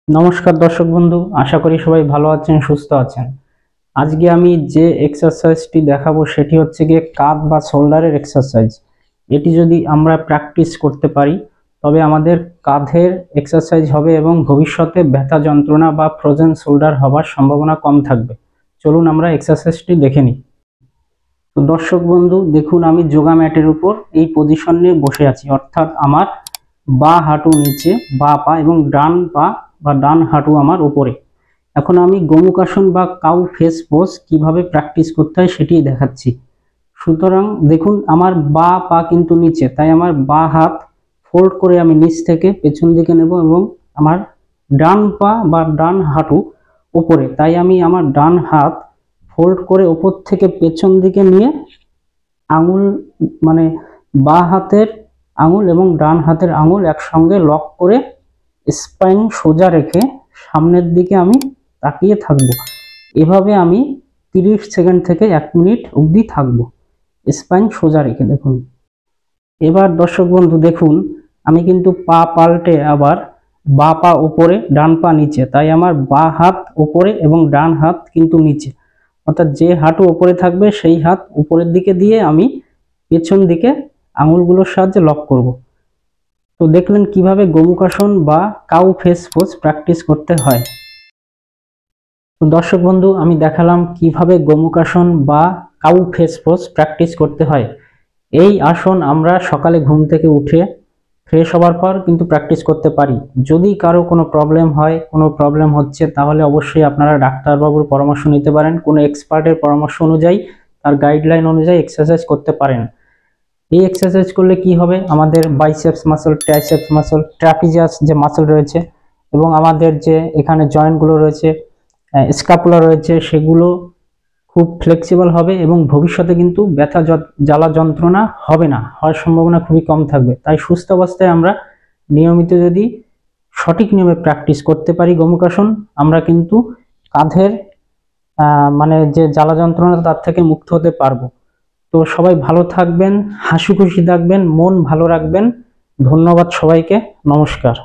নমস্কার দর্শক বন্ধু, আশা করি সবাই ভালো আছেন, সুস্থ আছেন। আজকে আমি যে এক্সারসাইজটি দেখাবো সেটি হচ্ছে গিয়ে কাঁধ বা শোল্ডারের এক্সারসাইজ। এটি যদি আমরা প্র্যাকটিস করতে পারি তবে আমাদের কাঁধের এক্সারসাইজ হবে এবং ভবিষ্যতে ব্যথা যন্ত্রণা বা ফ্রোজেন শোল্ডার হবার সম্ভাবনা কম থাকবে। চলুন আমরা এক্সারসাইজটি দেখে নিই। তো দর্শক বন্ধু দেখুন, আমি যোগা ম্যাটের উপর এই পজিশন নিয়ে বসে আছি, অর্থাৎ আমার বাঁ হাঁটু নিচে, বাঁ পা এবং ডান পা বা ডান হাঁটু আমার উপরে। এখন আমি গোমুখাসন বা কাউ ফেস পোজ কিভাবে প্র্যাকটিস করতে হয় সেটি দেখাচ্ছি। সুতরাং দেখুন, আমার বাঁ পা কিন্তু নিচে, তাই আমার বাঁ হাত ফোল্ড করে আমি নিচ থেকে পেছন দিকে নেব এবং আমার ডান পা বা ডান হাঁটু উপরে, তাই আমি আমার ডান হাত ফোল্ড করে ওপর থেকে পেছন দিকে নিয়ে আঙুল মানে বাঁ হাতের আঙুল এবং ডান হাতের আঙুল একসঙ্গে লক করে স্পাইন সোজা রেখে সামনের দিকে আমি তাকিয়ে থাকব। এভাবে আমি 30 সেকেন্ড থেকে 1 মিনিট অবধি থাকব স্পাইন সোজা রেখে। দেখুন, এবার দর্শক বন্ধু দেখুন, আমি কিন্তু পা পাল্টে আবার বাঁ পা উপরে ডান পা নিচে, তাই আমার বাঁ হাত উপরে এবং ডান হাত কিন্তু নিচে, অর্থাৎ যে হাঁটু উপরে থাকবে সেই হাত উপরের দিকে দিয়ে আমি পেছন দিকে আঙুলগুলোর সাহায্যে লক করব। তো দেখলেন কিভাবে গোমুখাসন বা কাউ ফেস পোজ প্র্যাকটিস করতে হয়। তো দর্শক বন্ধু, আমি দেখালাম কিভাবে গোমুখাসন বা কাউ ফেস পোজ প্র্যাকটিস করতে হয়। এই আসন আমরা সকালে ঘুম থেকে উঠে ফ্রেশ হওয়ার পর কিন্তু প্র্যাকটিস করতে পারি। যদি কারো কোনো প্রবলেম হচ্ছে, তাহলে অবশ্যই আপনারা ডাক্তারবাবুর পরামর্শ নিতে পারেন। কোনো এক্সপার্টের পরামর্শ অনুযায়ী, তার গাইডলাইন অনুযায়ী এক্সারসাইজ করতে পারেন। এই এক্সারসাইজ করলে কি হবে, আমাদের biceps muscle, triceps muscle, trapezius যে মাসল রয়েছে এবং আমাদের যে এখানে জয়েন্টগুলো রয়েছে, স্ক্যাপুলা রয়েছে, সেগুলো খুব ফ্লেক্সিবল হবে এবং ভবিষ্যতে কিন্তু ব্যথা জ্বালা যন্ত্রণা হবে না, হওয়ার সম্ভাবনা খুবই কম থাকবে। তাই সুস্থ অবস্থায় আমরা নিয়মিত যদি সঠিক নিয়মে প্র্যাকটিস করতে পারি গোমুখাসন, আমরা কিন্তু কাঁধের মানে যে জ্বালা যন্ত্রণা তার থেকে মুক্ত হতে পারবো। তো সবাই ভালো থাকবেন, হাসি খুশি থাকবেন, মন ভালো রাখবেন। ধন্যবাদ সবাইকে, নমস্কার।